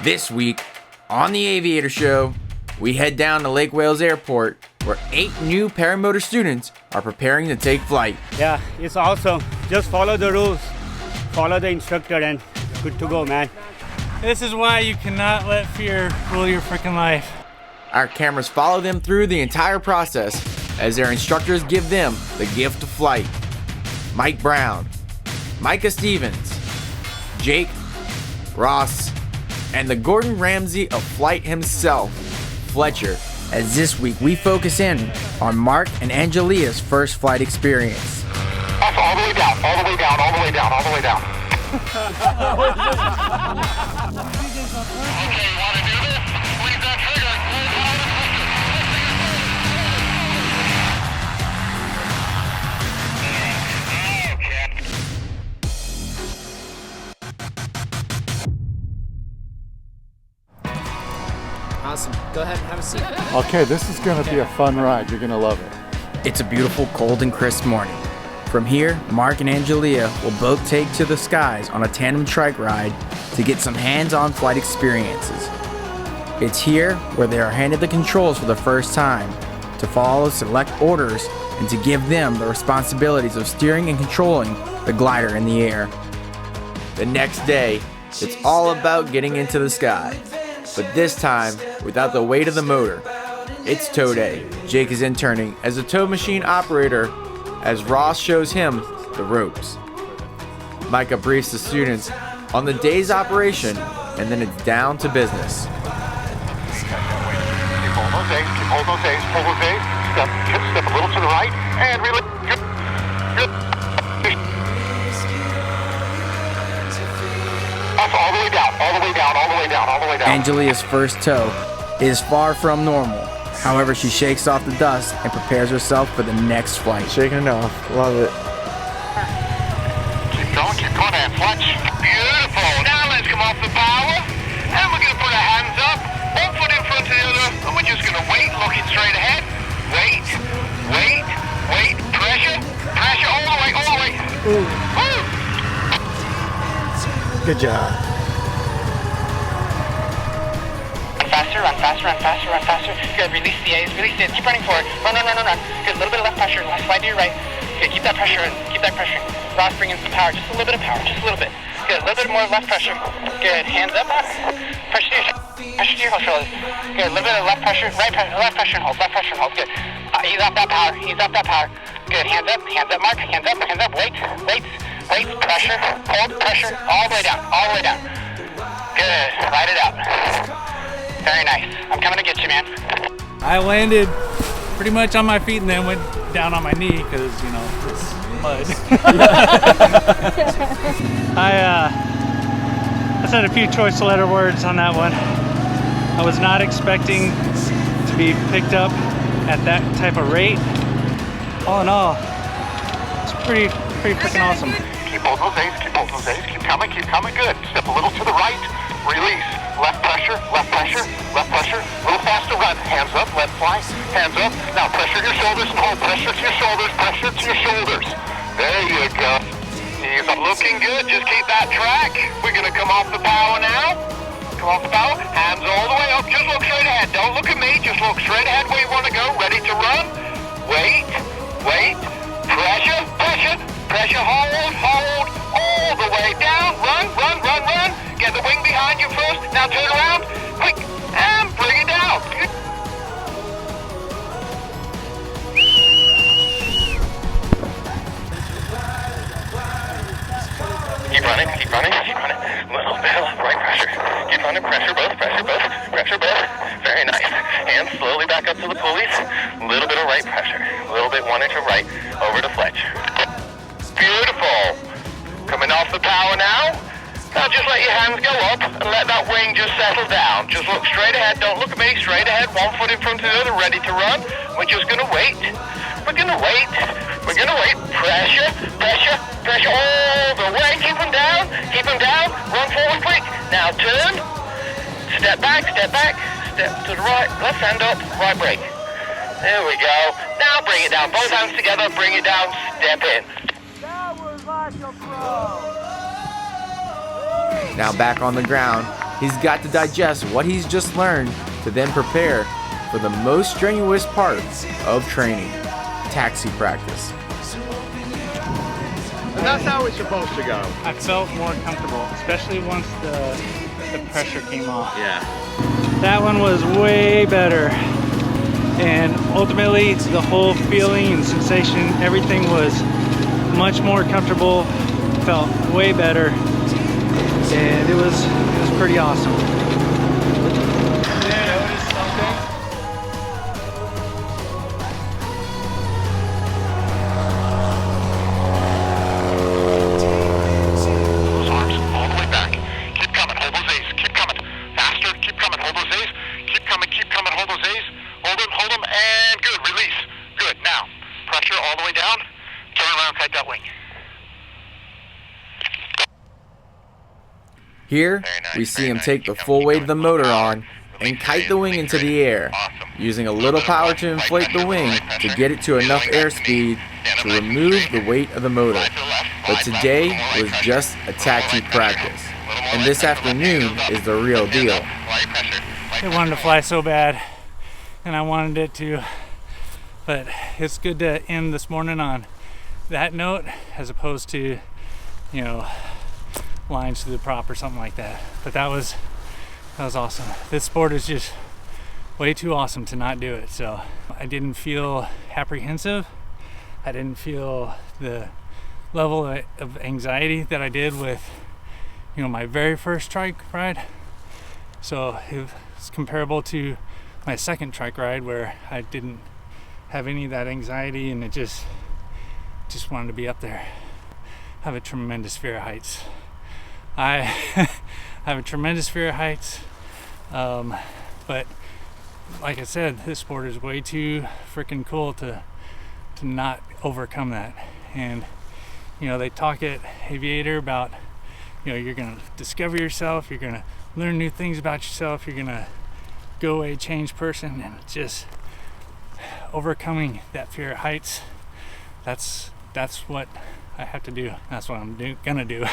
This week on the Aviator Show, we head down to Lake Wales Airport where 8 new paramotor students are preparing to take flight. Yeah, it's awesome. Just follow the rules, follow the instructor, and good to go, man. This is why you cannot let fear rule your freaking life. Our cameras follow them through the entire process as their instructors give them the gift of flight. Mike Brown, Micah Stevens, Jake, Ross, and the Gordon Ramsay of flight himself, Fletcher, as this week we focus in on Mark and Angelia's first flight experience. That's all the way down, all the way down, all the way down, all the way down. Okay, you want to do this? Squeeze that trigger. Awesome. Go ahead and have a seat. Okay, this is going to be a fun ride. You're going to love it. It's a beautiful, cold and crisp morning. From here, Mark and Angelia will both take to the skies on a tandem trike ride to get some hands-on flight experiences. It's here where they are handed the controls for the first time, to follow select orders and to give them the responsibilities of steering and controlling the glider in the air. The next day, it's all about getting into the sky, but this time without the weight of the motor. It's tow day. Jake is interning as a tow machine operator as Ross shows him the ropes. Micah briefs the students on the day's operation, and then it's down to business. Keep holding those A's, keep holding those A's, pull those A's, step a little to the right, and release. Good. That's all the way down, all the way down, all the way down, all the way down. Angelia's first tow is far from normal. However, she shakes off the dust and prepares herself for the next flight. Shaking it off. Love it. Keep going, and fletch. Beautiful. Now let's come off the power, and we're going to put our hands up, one foot in front of the other, and we're just going to wait, looking straight ahead. Wait, pressure, all the way. Woo. Good job. Run faster. Good, release the A's, keep running forward. Run. Good, a little bit of left pressure, slide to your right. Good, keep that pressure. Ross, bring in some power, just a little bit of power, just a little bit. Good, a little bit more left pressure. Good, hands up. Pressure to your shoulders. Good, a little bit of left pressure, left pressure and hold. Good. Ease off that power. Good, hands up, Mark, hands up. Wait, pressure, hold, pressure, all the way down. Good, ride it out. Very nice. I'm coming to get you, man. I landed pretty much on my feet and then went down on my knee because, it's mud. I said a few choice letter words on that one. I was not expecting to be picked up at that type of rate. All in all, it's pretty freaking awesome. Keep holding those A's, keep coming. Good. Step a little to the right. Release. Left pressure. A little faster run. Hands up, let fly. Hands up. Now pressure your shoulders and hold. Pressure to your shoulders. There you go. He's looking good. Just keep that track. We're going to come off the power now. Hands all the way up. Just look straight ahead. Don't look at me. Just look straight ahead where you want to go. Ready to run. Wait. Pressure. Hold. All the way down. Run. Get the wing behind you first. Now turn around. Quick. And bring it down. Keep running. Little bit of right pressure. Keep running. Pressure both. Very nice. Hands slowly back up to the pulleys. Little bit of right pressure. A little bit 1 inch of right over to Fletch. Beautiful. Coming off the power now. Now just let your hands go up and let that wing just settle down. Just look straight ahead. Don't look at me. Straight ahead. 1 foot in front of the other. Ready to run. We're just going to wait. Pressure. All the way. Keep them down. Run forward quick. Now turn. Step back. Step to the right. Left hand up. Right brake. There we go. Now bring it down. Both hands together. Bring it down. Step in. Now back on the ground, He's got to digest what he's just learned to then prepare for the most strenuous part of training, taxi practice. And that's how it's supposed to go. I felt more comfortable, especially once the pressure came off. Yeah. That one was way better. And ultimately, the whole feeling and sensation, everything was much more comfortable, felt way better, and it was pretty awesome. Here, we see him take the full weight of the motor on and kite the wing into the air, using a little power to inflate the wing to get it to enough airspeed to remove the weight of the motor. But today was just a taxi practice, and this afternoon is the real deal. It wanted to fly so bad, and I wanted it to, but it's good to end this morning on that note as opposed to, you know, lines to the prop or something like that. But that was awesome. This sport is just way too awesome to not do it. So I didn't feel apprehensive. I didn't feel the level of anxiety that I did with, you know, my very first trike ride. So it was comparable to my second trike ride where I didn't have any of that anxiety, and it just wanted to be up there. I have a tremendous fear of heights. I have a tremendous fear of heights, but like I said, this sport is way too freaking cool to not overcome that. And you know, they talk at Aviator about, you know, you're gonna discover yourself, you're gonna learn new things about yourself, you're gonna go a changed person, and just overcoming that fear of heights. That's what I have to do. That's what I'm gonna do.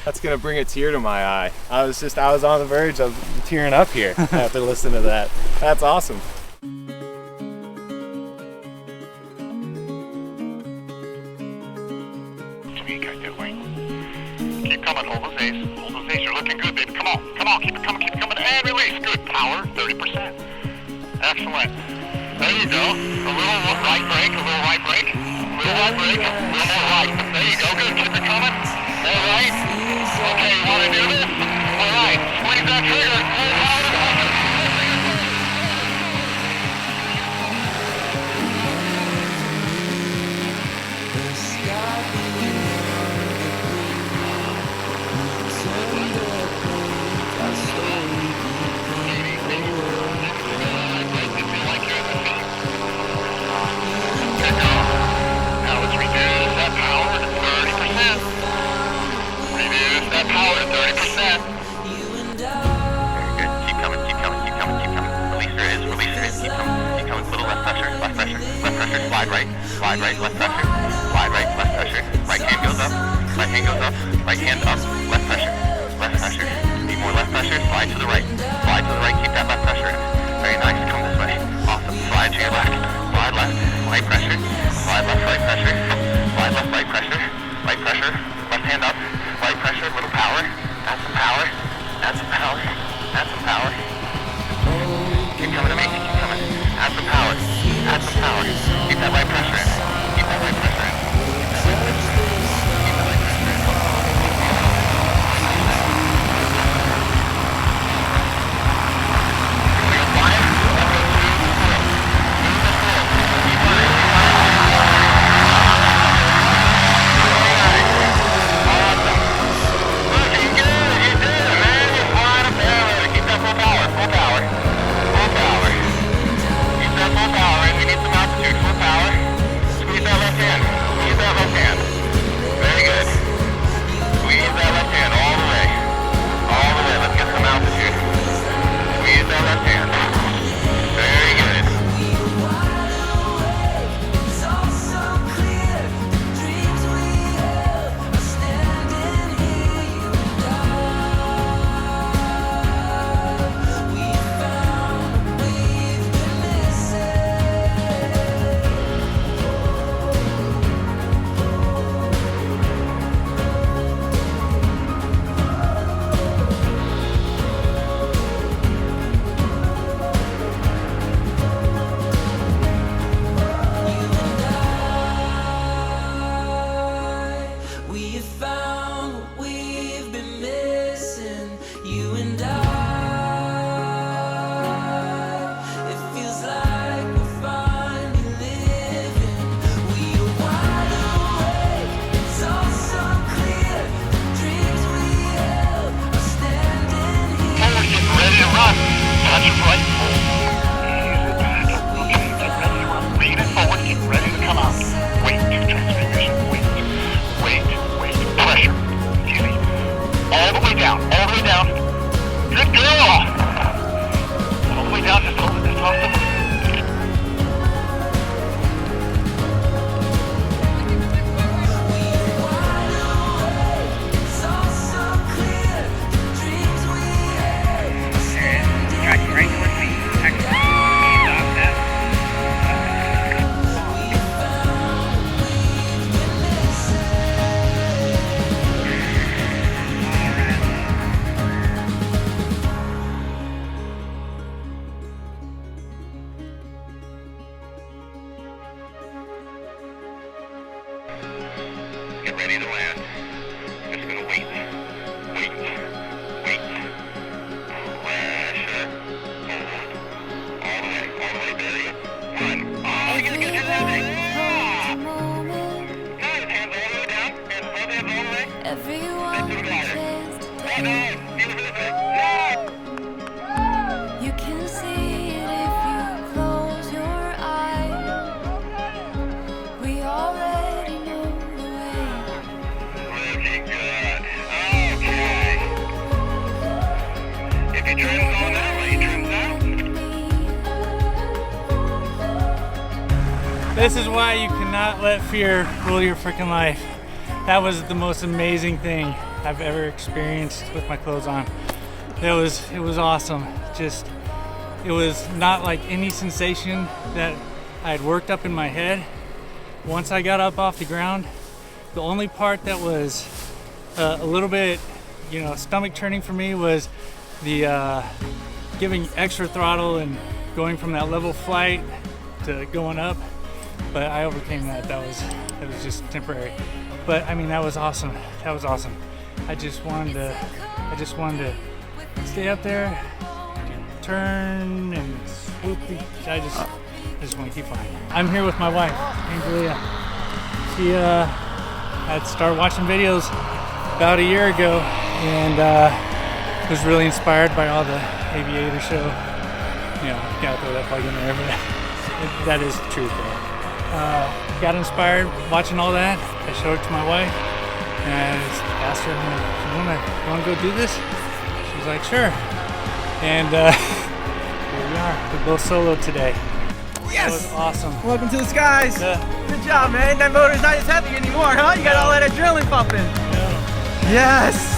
That's gonna bring a tear to my eye. I was on the verge of tearing up here after listening to that. That's awesome. Keep coming, hold those A's. Hold those A's, you're looking good, baby. Come on, keep it coming, and release. Good, power, 30%. Excellent. There you go. A little right brake, a little right brake, a little right brake, a little more right. There you go, good, keep it coming. All right. Okay, you want to do this? All right, squeeze that trigger. Slide right, left pressure. Slide right, left pressure. Right hand goes up, right hand goes up, right hand up, left pressure. Left pressure. Need more left pressure, slide to the right. Slide to the right, keep that left pressure in. Very nice, come this way. Awesome. Slide to your left. Slide left, right pressure. Slide left, right pressure. Slide left, right pressure. Right pressure. Left hand up. Right pressure, little power. Add some power. Add some power. Add some power. Keep coming to me, keep coming. Add some power. Add some power. Keep that right pressure in. Keep that right pressure in. Keep that right pressure in. Keep that right pressure in. We go 5. Let's go 2 to 4. 2 to 4. Keep running. Very nice. Awesome. Looking good. You did it, man. You're flying up there. pressure right. Okay, get ready to run. Lean it forward, get ready to come out. Wait, transmission, wait. Pressure. Easy. All the way down, all the way down. Good girl. All the way down, just hold it, just hold it. Get ready to land. Just gonna wait. Pressure. Hold. All the way, Billy. Run. Oh, you're gonna get landing. Yeah. Good. Hands all the way down. Hands all the way. Everyone No. you can see it if you close your eyes. We already know the way. Looking good. Okay. If your trim's on that way, trim's out. This is why you cannot let fear rule your freaking life. That was the most amazing thing I've ever experienced with my clothes on. It was awesome. Just, it was not like any sensation that I had worked up in my head. Once I got up off the ground, the only part that was a little bit, stomach churning for me was the giving extra throttle and going from that level flight to going up. But I overcame that. That was just temporary. But I mean, that was awesome. I just wanted to stay up there, turn and swoop. I just want to keep flying. I'm here with my wife, Angelia. She had started watching videos about a year ago and was really inspired by all the AviatorShow. Gotta throw that plug in there, but that is the truth though. Got inspired watching all that. I showed it to my wife and I just asked her, you wanna go do this? She was like, sure. And here we are. We're both solo today. Yes! That was awesome. Welcome to the skies. Good job, man. That motor's not as heavy anymore, huh? You got all that adrenaline pumping. Yes!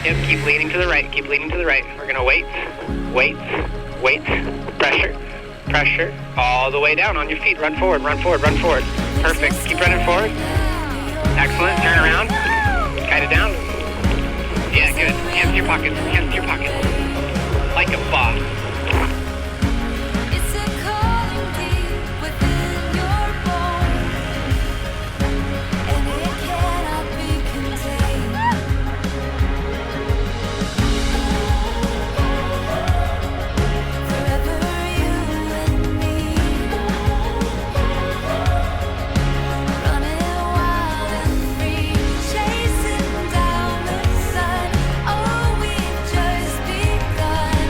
Yep, keep leaning to the right, keep leaning to the right. We're gonna wait, pressure, all the way down on your feet. Run forward. Perfect, keep running forward. Excellent, turn around, guide it down. Yeah, good, hands to your pockets, like a boss. It's a calling deep within your bones, and it cannot be contained. Forever you and me, running wild and free, chasing down the sun. Oh, we've just begun.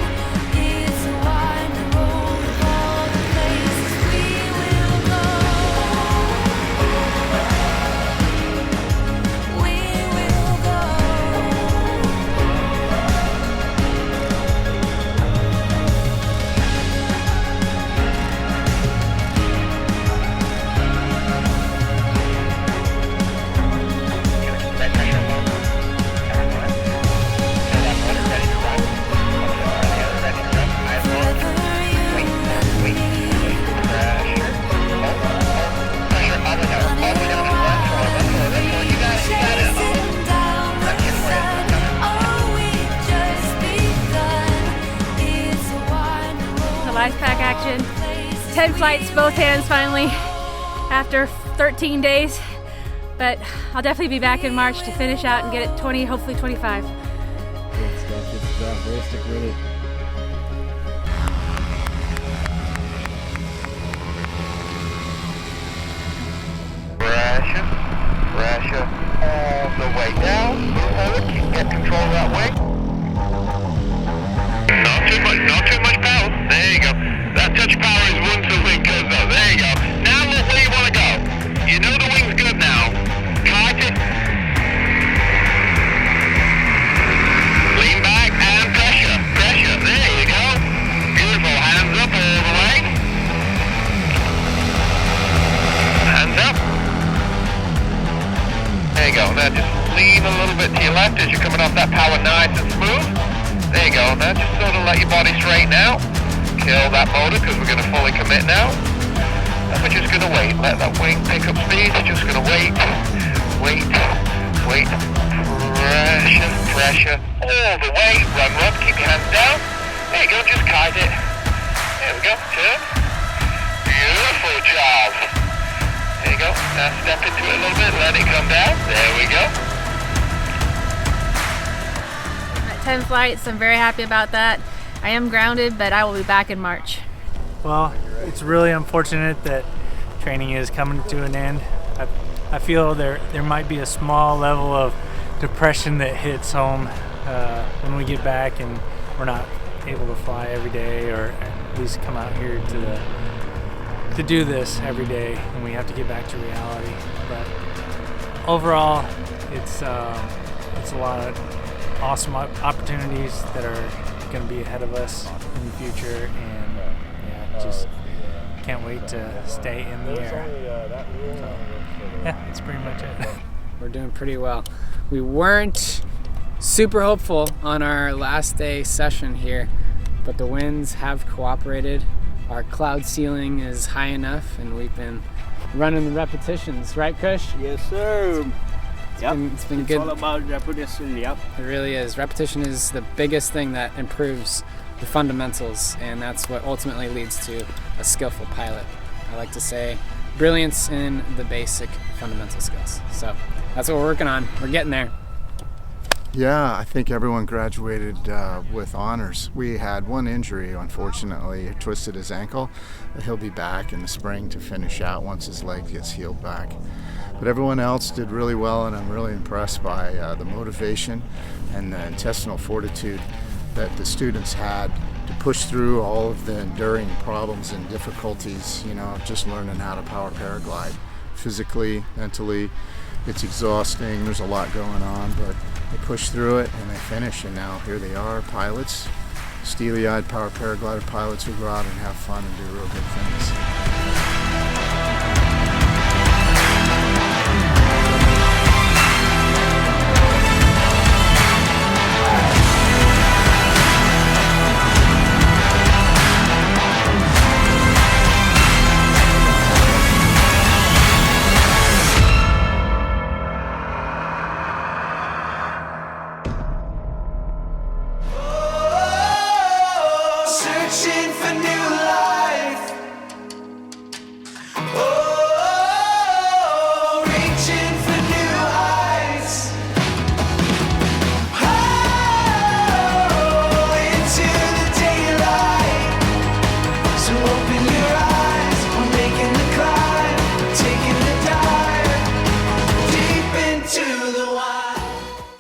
It's satisfaction. 10 flights, both hands finally, after 13 days. But I'll definitely be back in March to finish out and get it 20, hopefully 25. Good stuff, good stuff. Way to stick with it. Pressure all the way down. Keep get control of that wing. Not too much power. There you go. That touch power is once the wing goes up. There you go. Now look where you want to go. You know the wing's good now. Kite it. Lean back and pressure. Pressure. There you go. Beautiful. Hands up all the way. Hands up. There you go. Now just lean a little bit to your left as you're coming off that power nice and smooth. There you go. Now just sort of let your body straighten out. Kill that motor because we're going to fully commit now. And we're just going to wait. Let that wing pick up speed. Just going to wait. Wait. Wait. Pressure. Pressure. All the way. Run, run. Keep your hands down. There you go. Just kite it. There we go. Turn. Beautiful job. There you go. Now step into it a little bit. Let it come down. There we go. 10 flights, I'm very happy about that. I am grounded, but I will be back in March. Well, it's really unfortunate that training is coming to an end. I feel there might be a small level of depression that hits home when we get back and we're not able to fly every day, or at least come out here to do this every day, and we have to get back to reality. But overall, it's a lot of awesome opportunities that are going to be ahead of us in the future, and yeah, just can't wait to stay in the air. So, yeah, that's pretty much it. We're doing pretty well. We weren't super hopeful on our last day session here, but the winds have cooperated. Our cloud ceiling is high enough, and we've been running the repetitions, right, Kush? Yes, sir. It's been good. All about repetition, yep. It really is. Repetition is the biggest thing that improves the fundamentals, and that's what ultimately leads to a skillful pilot. I like to say brilliance in the basic fundamental skills. So that's what we're working on. We're getting there. Yeah, I think everyone graduated with honors. We had one injury, unfortunately. He twisted his ankle. He'll be back in the spring to finish out once his leg gets healed back. But everyone else did really well, and I'm really impressed by the motivation and the intestinal fortitude that the students had to push through all of the enduring problems and difficulties, just learning how to power paraglide. Physically, mentally, it's exhausting. There's a lot going on, but they push through it and they finish, and now here they are, pilots, steely-eyed power paraglider pilots who go out and have fun and do real good things.